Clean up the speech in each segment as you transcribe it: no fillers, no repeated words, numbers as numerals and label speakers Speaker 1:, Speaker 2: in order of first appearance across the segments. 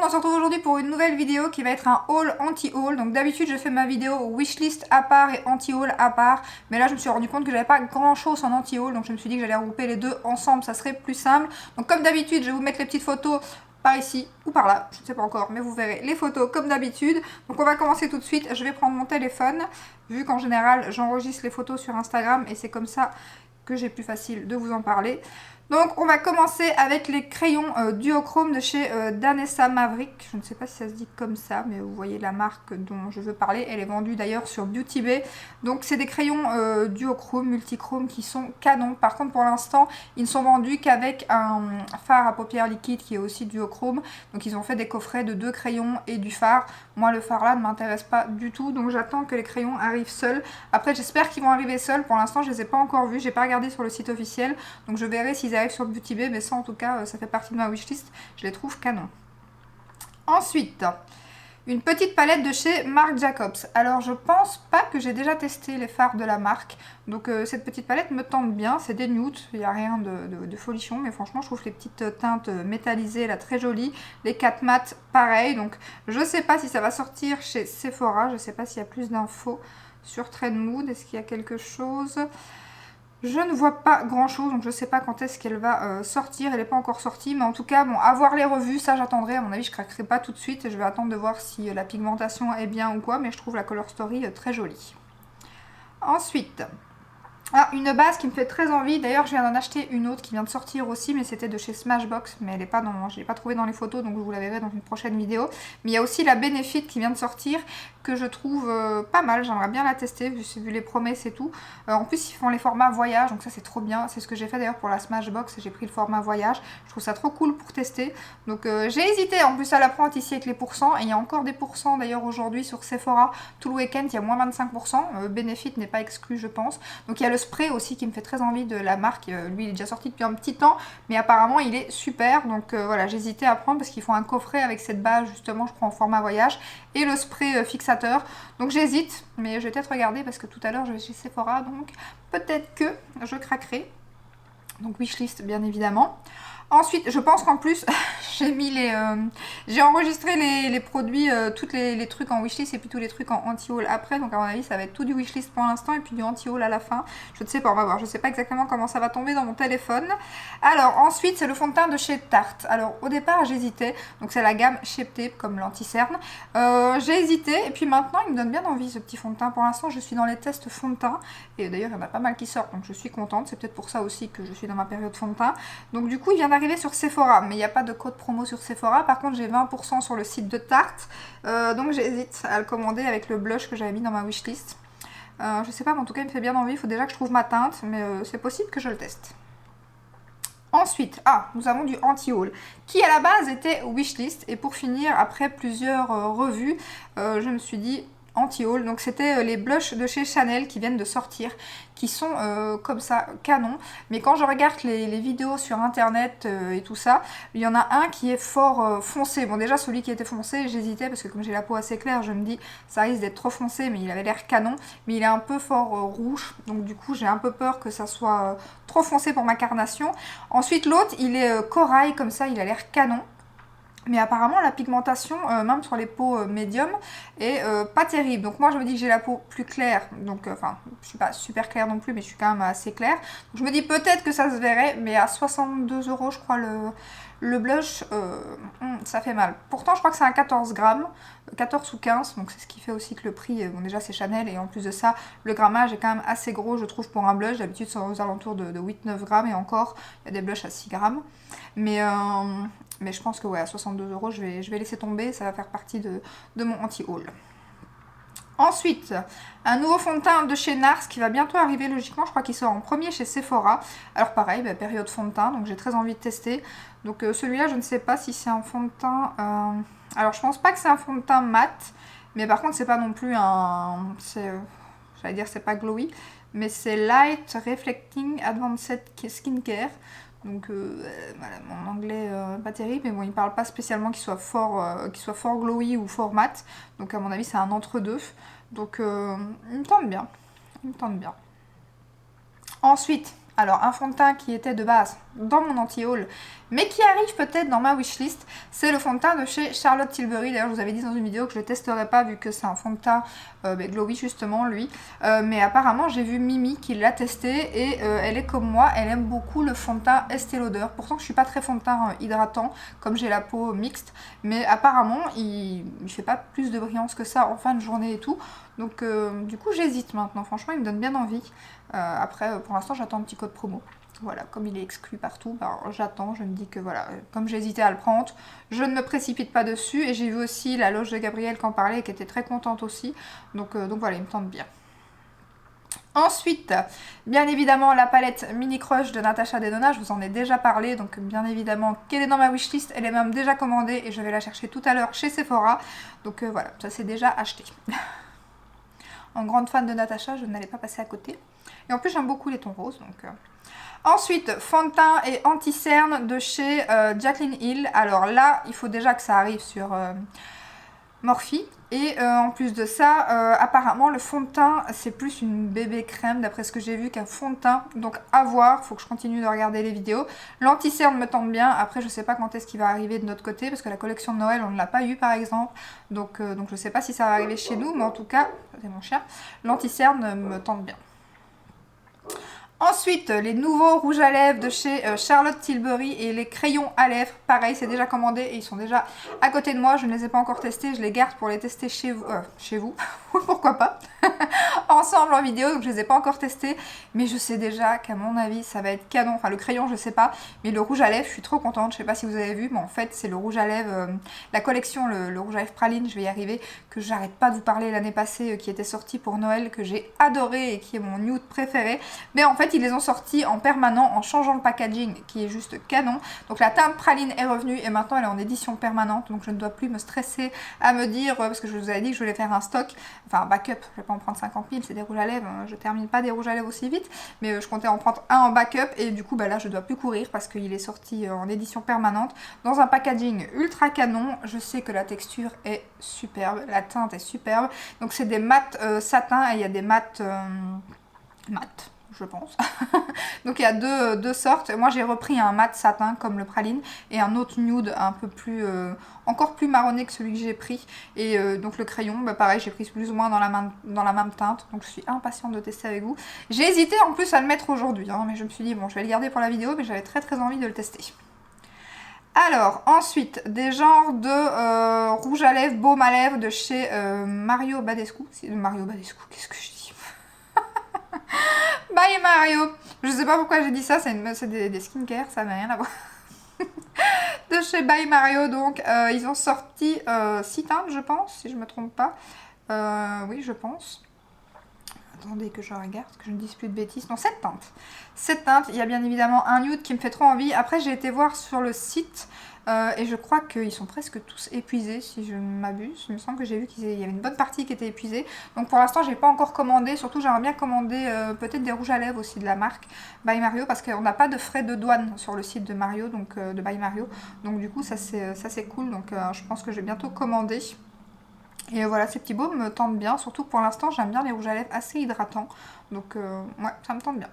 Speaker 1: monde, on se retrouve aujourd'hui pour une nouvelle vidéo qui va être un haul anti-haul. Donc d'habitude je fais ma vidéo wishlist à part et anti-haul à part. Mais là je me suis rendu compte que j'avais pas grand chose en anti-haul. Donc je me suis dit que j'allais regrouper les deux ensemble, ça serait plus simple. Donc comme d'habitude je vais vous mettre les petites photos par ici ou par là. Je ne sais pas encore mais vous verrez les photos comme d'habitude. Donc on va commencer tout de suite. Je vais prendre mon téléphone. Vu qu'en général j'enregistre les photos sur Instagram et c'est comme ça que j'ai plus facile de vous en parler. Donc on va commencer avec les crayons duochrome de chez Danessa Maverick. Je ne sais pas si ça se dit comme ça, mais vous voyez la marque dont je veux parler. Elle est vendue d'ailleurs sur Beauty Bay. Donc c'est des crayons duochrome, multichrome qui sont canons. Par contre pour l'instant ils ne sont vendus qu'avec un fard à paupières liquide qui est aussi duochrome. Donc ils ont fait des coffrets de 2 crayons et du fard. Moi le fard là ne m'intéresse pas du tout. Donc j'attends que les crayons arrivent seuls. Après j'espère qu'ils vont arriver seuls. Pour l'instant je ne les ai pas encore vus. J'ai pas regardé sur le site officiel. Donc je verrai s'ils arrive sur Beauty Bay, mais ça en tout cas ça fait partie de ma wishlist, je les trouve canon. Ensuite, une petite palette de chez Marc Jacobs. Alors je pense pas que j'ai déjà testé les fards de la marque, donc cette petite palette me tente bien, c'est des nudes, il n'y a rien de folichon, mais franchement je trouve les petites teintes métallisées là très jolies, les 4 mat pareil, donc je sais pas si ça va sortir chez Sephora, je sais pas s'il y a plus d'infos sur Trend Mood, est-ce qu'il y a quelque chose? Je ne vois pas grand chose, donc je ne sais pas quand est-ce qu'elle va sortir, elle n'est pas encore sortie, mais en tout cas, bon, avoir les revues, ça j'attendrai, à mon avis je craquerai pas tout de suite, je vais attendre de voir si la pigmentation est bien ou quoi, mais je trouve la Color Story très jolie. Ensuite, une base qui me fait très envie, d'ailleurs je viens d'en acheter une autre qui vient de sortir aussi, mais c'était de chez Smashbox, mais elle est pas dans, je ne l'ai pas trouvée dans les photos, donc vous la verrez dans une prochaine vidéo. Mais il y a aussi la Benefit qui vient de sortir, que je trouve pas mal, j'aimerais bien la tester, vu les promesses et tout. En plus ils font les formats voyage, donc ça c'est trop bien, c'est ce que j'ai fait d'ailleurs pour la Smashbox, j'ai pris le format voyage, je trouve ça trop cool pour tester. Donc j'ai hésité en plus à la prendre ici avec les pourcents, et il y a encore des pourcents d'ailleurs aujourd'hui sur Sephora, tout le week-end il y a moins 25%, Benefit n'est pas exclu je pense. Donc il y a le spray aussi qui me fait très envie de la marque, lui il est déjà sorti depuis un petit temps, mais apparemment il est super, donc voilà j'ai hésité à prendre parce qu'ils font un coffret avec cette base justement, je prends en format voyage, et le spray fixateur. Donc j'hésite, mais je vais peut-être regarder parce que tout à l'heure je vais chez Sephora, donc peut-être que je craquerai. Donc wishlist bien évidemment. Ensuite, je pense qu'en plus, j'ai mis j'ai enregistré les produits, tous les trucs en wishlist et puis tous les trucs en anti-haul après. Donc à mon avis, ça va être tout du wishlist pour l'instant et puis du anti-haul à la fin. Je ne sais pas, on va voir. Je ne sais pas exactement comment ça va tomber dans mon téléphone. Alors ensuite, c'est le fond de teint de chez Tarte. Alors au départ, j'hésitais. Donc c'est la gamme Shape Tape comme l'anti-cerne. J'ai hésité et puis maintenant, il me donne bien envie ce petit fond de teint. Pour l'instant, je suis dans les tests fond de teint. Et d'ailleurs, il y en a pas mal qui sortent. Donc je suis contente. C'est peut-être pour ça aussi que je suis dans ma période fond de teint. Donc du coup, il vient d'arriver sur Sephora, mais il n'y a pas de code promo sur Sephora. Par contre j'ai 20% sur le site de Tarte, donc j'hésite à le commander avec le blush que j'avais mis dans ma wishlist. Je sais pas, mais en tout cas il me fait bien envie, il faut déjà que je trouve ma teinte, mais c'est possible que je le teste. Ensuite, nous avons du anti-haul qui à la base était wishlist, et pour finir, après plusieurs revues, je me suis dit anti-haul. Donc c'était les blushs de chez Chanel qui viennent de sortir, qui sont comme ça canon, mais quand je regarde les vidéos sur internet et tout ça, il y en a un qui est fort foncé. Bon déjà celui qui était foncé, j'hésitais parce que comme j'ai la peau assez claire, je me dis ça risque d'être trop foncé, mais il avait l'air canon, mais il est un peu fort rouge, donc du coup j'ai un peu peur que ça soit trop foncé pour ma carnation. Ensuite l'autre il est corail comme ça, il a l'air canon. Mais apparemment la pigmentation, même sur les peaux médium, est pas terrible. Donc moi je me dis que j'ai la peau plus claire, donc enfin je suis pas super claire non plus, mais je suis quand même assez claire. Donc, je me dis peut-être que ça se verrait, mais à 62 € je crois le blush, ça fait mal. Pourtant je crois que c'est un 14 grammes, 14 ou 15, donc c'est ce qui fait aussi que le prix, bon déjà c'est Chanel, et en plus de ça, le grammage est quand même assez gros je trouve pour un blush. D'habitude c'est aux alentours de 8-9 grammes, et encore, il y a des blushs à 6 grammes. Mais je pense que ouais, à 62 € je vais laisser tomber, ça va faire partie de mon anti-haul. Ensuite, un nouveau fond de teint de chez NARS qui va bientôt arriver logiquement, je crois qu'il sort en premier chez Sephora. Alors pareil, période fond de teint, donc j'ai très envie de tester. Donc celui-là, je ne sais pas si c'est un fond de teint... Alors je pense pas que c'est un fond de teint mat, mais par contre c'est pas non plus un... J'allais dire c'est pas glowy, mais c'est Light Reflecting Advanced Skincare. Donc voilà, mon anglais pas terrible, mais bon, il parle pas spécialement qu'il soit fort glowy ou fort mat. Donc à mon avis, c'est un entre-deux. Donc il me tente bien. Il me tente bien. Ensuite, alors un fond de teint qui était de base dans mon anti-haul, mais qui arrive peut-être dans ma wishlist, c'est le fond de teint de chez Charlotte Tilbury. D'ailleurs, je vous avais dit dans une vidéo que je ne le testerai pas vu que c'est un fond de teint glowy justement, lui. Mais apparemment, j'ai vu Mimi qui l'a testé et elle est comme moi, elle aime beaucoup le fond de teint Estée Lauder. Pourtant, je suis pas très fond de teint hydratant, comme j'ai la peau mixte, mais apparemment, il fait pas plus de brillance que ça en fin de journée et tout. Donc, du coup, j'hésite maintenant. Franchement, il me donne bien envie. Après, pour l'instant, j'attends un petit code promo. Voilà, comme il est exclu partout, ben, j'attends, je me dis que voilà, comme j'hésitais à le prendre, je ne me précipite pas dessus. Et j'ai vu aussi la loge de Gabrielle qui en parlait et qui était très contente aussi. Donc voilà, il me tente bien. Ensuite, bien évidemment, la palette Mini Crush de Natasha Denona, je vous en ai déjà parlé, donc bien évidemment qu'elle est dans ma wishlist, elle est même déjà commandée et je vais la chercher tout à l'heure chez Sephora. Donc voilà, ça c'est déjà acheté. En grande fan de Natasha, je n'allais pas passer à côté. Et en plus, j'aime beaucoup les tons roses, donc... Ensuite, fond de teint et anti-cerne de chez Jaclyn Hill. Alors là, il faut déjà que ça arrive sur Morphe. Et en plus de ça, apparemment, le fond de teint, c'est plus une bébé crème, d'après ce que j'ai vu, qu'un fond de teint. Donc à voir, il faut que je continue de regarder les vidéos. L'anti-cerne me tente bien. Après, je sais pas quand est-ce qu'il va arriver de notre côté, parce que la collection de Noël, on ne l'a pas eu, par exemple. Donc je sais pas si ça va arriver chez nous, mais en tout cas, c'est mon chien, l'anti-cerne me tente bien. Ensuite, les nouveaux rouges à lèvres de chez Charlotte Tilbury et les crayons à lèvres. Pareil, c'est déjà commandé et ils sont déjà à côté de moi. Je ne les ai pas encore testés. Je les garde pour les tester chez vous. Pourquoi pas. Ensemble en vidéo, donc je les ai pas encore testés. Mais je sais déjà qu'à mon avis, ça va être canon. Enfin, le crayon, je sais pas. Mais le rouge à lèvres, je suis trop contente. Je sais pas si vous avez vu, mais en fait, c'est le rouge à lèvres, la collection, le rouge à lèvres praline, je vais y arriver, que j'arrête pas de vous parler l'année passée, qui était sorti pour Noël, que j'ai adoré et qui est mon nude préféré. Mais en fait, ils les ont sortis en permanent en changeant le packaging qui est juste canon. Donc la teinte praline est revenue et maintenant elle est en édition permanente. Donc je ne dois plus me stresser à me dire, parce que je vous avais dit que je voulais faire un stock, enfin un backup, je vais pas en prendre 50 000, c'est des rouges à lèvres, je termine pas des rouges à lèvres aussi vite. Mais je comptais en prendre un en backup et du coup bah là je dois plus courir parce qu'il est sorti en édition permanente dans un packaging ultra canon. Je sais que la texture est superbe, la teinte est superbe. Donc c'est des mat satin et il y a des mat je pense. Donc il y a deux sortes. Moi j'ai repris un mat satin comme le praline et un autre nude un peu plus encore plus marronné que celui que j'ai pris. Et donc le crayon, bah pareil, j'ai pris plus ou moins dans la même teinte. Donc je suis impatiente de tester avec vous. J'ai hésité en plus à le mettre aujourd'hui, hein, mais je me suis dit bon, je vais le garder pour la vidéo, mais j'avais très envie de le tester. Alors, ensuite, des genres de rouge à lèvres, baume à lèvres de chez Mario Badescu. Mario Badescu, qu'est-ce que je dis? Bye Mario. Je sais pas pourquoi j'ai dit ça, c'est des skincare, ça n'a rien à voir. De chez Bye Mario, donc ils ont sorti 6 teintes, je pense, si je me trompe pas. Oui, je pense. Attendez que je regarde, que je ne dise plus de bêtises. Non, 7 teintes. 7 teintes, il y a bien évidemment un nude qui me fait trop envie. Après, j'ai été voir sur le site et je crois qu'ils sont presque tous épuisés, si je ne m'abuse. Il me semble que j'ai vu qu'il y avait une bonne partie qui était épuisée. Donc pour l'instant, j'ai pas encore commandé. Surtout, j'aimerais bien commander peut-être des rouges à lèvres aussi de la marque By Mario, parce qu'on n'a pas de frais de douane sur le site de Mario, donc de By Mario. Donc du coup, ça c'est cool. Donc je pense que je vais bientôt commander. Et voilà, ces petits baumes me tentent bien, surtout que pour l'instant j'aime bien les rouges à lèvres assez hydratants, donc ouais, ça me tente bien.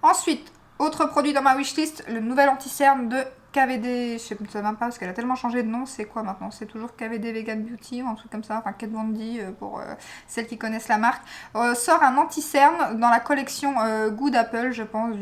Speaker 1: Ensuite, autre produit dans ma wishlist, le nouvel anti-cerne de KVD, je sais même pas parce qu'elle a tellement changé de nom, c'est quoi maintenant? C'est toujours KVD Vegan Beauty ou un truc comme ça, enfin Kat Von D pour celles qui connaissent la marque. Sort un anti-cerne dans la collection Good Apple, je pense,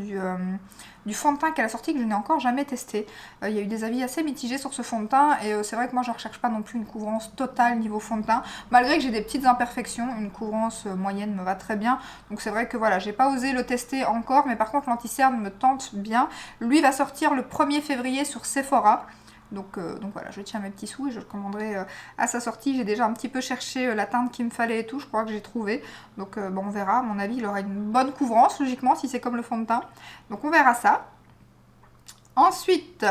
Speaker 1: du fond de teint qu'elle a sorti que je n'ai encore jamais testé. Il y a eu des avis assez mitigés sur ce fond de teint et c'est vrai que moi je ne recherche pas non plus une couvrance totale niveau fond de teint, malgré que j'ai des petites imperfections, une couvrance moyenne me va très bien. Donc c'est vrai que voilà, j'ai pas osé le tester encore, mais par contre l'anti-cerne me tente bien. Lui va sortir le 1er février sur Sephora. Donc voilà, je tiens mes petits sous et je le commanderai à sa sortie. J'ai déjà un petit peu cherché la teinte qu'il me fallait et tout, je crois que j'ai trouvé. Donc bon, on verra, à mon avis il aura une bonne couvrance logiquement si c'est comme le fond de teint. Donc on verra ça. Ensuite,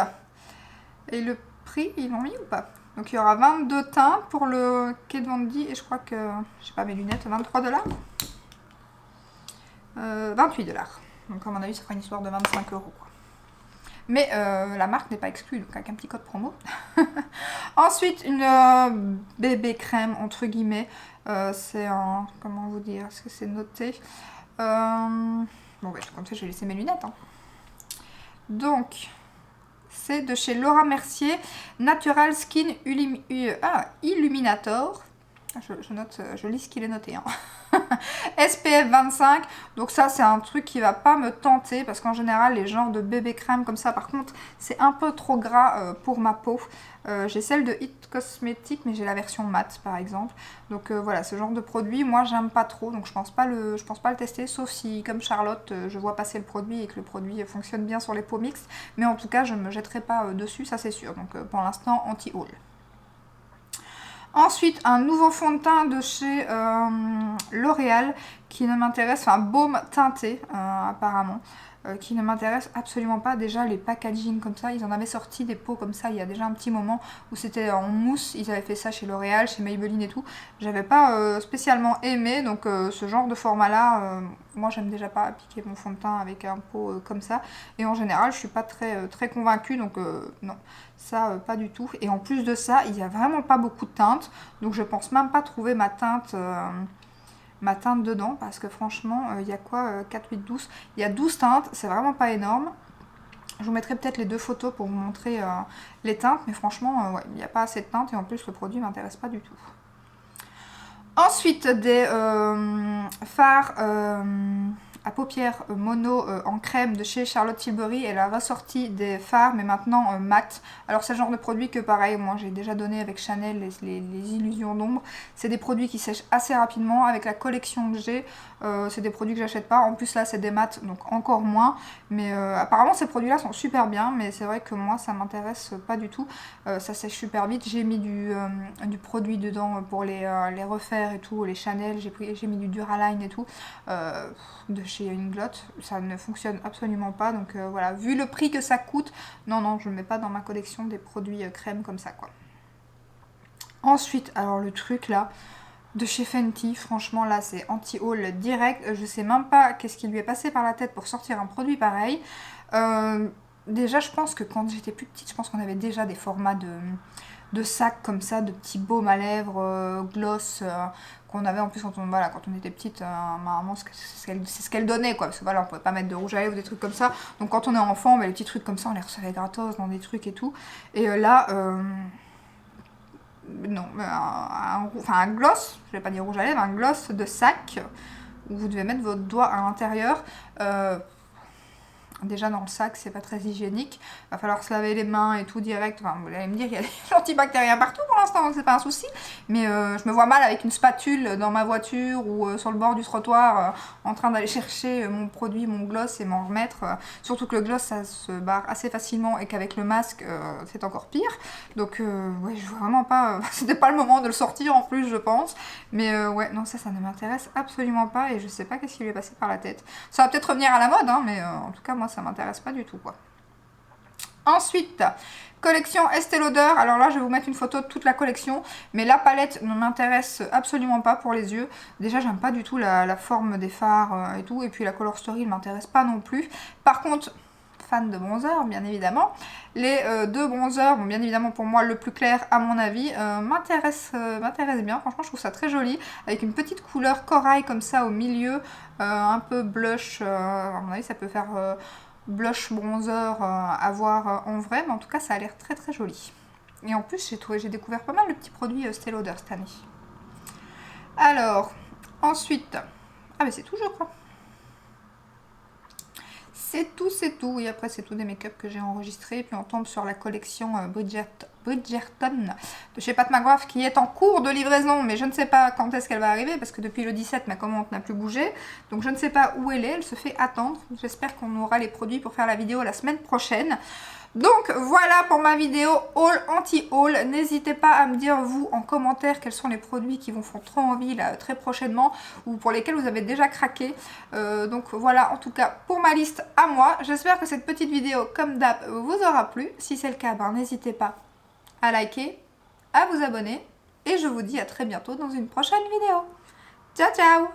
Speaker 1: et le prix, ils l'ont mis ou pas? Donc il y aura 22 teintes pour le Kat Von D et je crois que, je sais pas mes lunettes, 23 $. 28 $. Donc à mon avis ça fera une histoire de 25 €. Mais la marque n'est pas exclue, donc avec un petit code promo. Ensuite, une bébé crème, entre guillemets. C'est un... Comment vous dire? Est-ce que c'est noté? Bon, bah, comme ça, je vais laisser mes lunettes. Hein. Donc, c'est de chez Laura Mercier, Natural Skin Illuminator. Je lis ce qu'il est noté. Hein. SPF 25. Donc ça, c'est un truc qui va pas me tenter parce qu'en général, les genres de bébé crème comme ça, par contre, c'est un peu trop gras pour ma peau. J'ai celle de It Cosmetics, mais j'ai la version mat par exemple. Donc voilà, ce genre de produit, moi, j'aime pas trop. Donc je pense pas le tester, sauf si, comme Charlotte, je vois passer le produit et que le produit fonctionne bien sur les peaux mixtes. Mais en tout cas, je ne me jetterai pas dessus, ça c'est sûr. Donc pour l'instant, anti-haul. Ensuite, un nouveau fond de teint de chez L'Oréal qui ne m'intéresse, enfin baume teinté apparemment, qui ne m'intéresse absolument pas. Déjà les packaging comme ça, ils en avaient sorti des pots comme ça il y a déjà un petit moment où c'était en mousse, ils avaient fait ça chez L'Oréal, chez Maybelline et tout. J'avais pas spécialement aimé, donc ce genre de format là, moi j'aime déjà pas appliquer mon fond de teint avec un pot comme ça. Et en général je suis pas très convaincue, donc non. Ça, pas du tout. Et en plus de ça, il n'y a vraiment pas beaucoup de teintes. Donc je pense même pas trouver ma teinte dedans. Parce que franchement, il y a quoi 4, 8, 12. Il y a 12 teintes. C'est vraiment pas énorme. Je vous mettrai peut-être les 2 photos pour vous montrer les teintes. Mais franchement, ouais, il n'y a pas assez de teintes. Et en plus, le produit ne m'intéresse pas du tout. Ensuite, des fards à paupières mono en crème de chez Charlotte Tilbury. Elle a ressorti des fards mais maintenant mat. Alors c'est le genre de produit que pareil, moi j'ai déjà donné avec Chanel les illusions d'ombre. C'est des produits qui sèchent assez rapidement. Avec la collection que j'ai, c'est des produits que j'achète pas. En plus là c'est des mats donc encore moins. Mais apparemment ces produits là sont super bien. Mais c'est vrai que moi ça m'intéresse pas du tout. Ça sèche super vite. J'ai mis du produit dedans pour les refaire et tout. Les Chanel, j'ai mis du Duraline et tout. De chez Inglot, ça ne fonctionne absolument pas, donc voilà, vu le prix que ça coûte, non, je ne mets pas dans ma collection des produits crème comme ça, quoi. Ensuite, alors le truc là, de chez Fenty, franchement là c'est anti-haul direct, je sais même pas qu'est-ce qui lui est passé par la tête pour sortir un produit pareil. Déjà je pense que quand j'étais plus petite, je pense qu'on avait déjà des formats de sacs comme ça, de petits baumes à lèvres, gloss, qu'on avait en plus quand on était petite, maman c'est ce qu'elle donnait quoi, parce que voilà on pouvait pas mettre de rouge à lèvres ou des trucs comme ça, donc quand on est enfant, les petits trucs comme ça on les recevait gratos dans des trucs et tout, et là non, un gloss, je vais pas dire rouge à lèvres, un gloss de sac où vous devez mettre votre doigt à l'intérieur. Déjà dans le sac, c'est pas très hygiénique. Va falloir se laver les mains et tout direct. Enfin, vous allez me dire, il y a des antibactériens partout pour l'instant, c'est pas un souci. Mais je me vois mal avec une spatule dans ma voiture ou sur le bord du trottoir en train d'aller chercher mon produit, mon gloss et m'en remettre. Surtout que le gloss, ça se barre assez facilement et qu'avec le masque, c'est encore pire. Donc, ouais, je vois vraiment pas... C'était pas le moment de le sortir en plus, je pense. Mais ouais, non, ça ne m'intéresse absolument pas et je sais pas qu'est-ce qui lui est passé par la tête. Ça va peut-être revenir à la mode, hein, mais en tout cas, moi, ça m'intéresse pas du tout, quoi. Ensuite, collection Estée Lauder. Alors là, je vais vous mettre une photo de toute la collection. Mais la palette ne m'intéresse absolument pas pour les yeux. Déjà, j'aime pas du tout la forme des fards et tout. Et puis la Color Story ne m'intéresse pas non plus. Par contre, fan de bronzer, bien évidemment. Les 2 bronzers, bon, bien évidemment pour moi le plus clair à mon avis, m'intéresse bien. Franchement, je trouve ça très joli. Avec une petite couleur corail comme ça au milieu. Un peu blush. À mon avis, ça peut faire... blush bronzer à voir en vrai, mais en tout cas ça a l'air très très joli. Et en plus j'ai découvert pas mal de petits produits Estée Lauder cette année. Alors ensuite, ah mais c'est tout je crois. C'est tout. Et après, c'est tout des make-up que j'ai enregistrés. Puis on tombe sur la collection Bridgerton de chez Pat McGrath qui est en cours de livraison. Mais je ne sais pas quand est-ce qu'elle va arriver parce que depuis le 17, ma commande n'a plus bougé. Donc je ne sais pas où elle est. Elle se fait attendre. J'espère qu'on aura les produits pour faire la vidéo la semaine prochaine. Donc voilà pour ma vidéo haul anti-haul. N'hésitez pas à me dire vous en commentaire quels sont les produits qui vous font trop envie là très prochainement ou pour lesquels vous avez déjà craqué. Donc voilà en tout cas pour ma liste à moi. J'espère que cette petite vidéo comme d'hab vous aura plu. Si c'est le cas, n'hésitez pas à liker, à vous abonner et je vous dis à très bientôt dans une prochaine vidéo. Ciao ciao!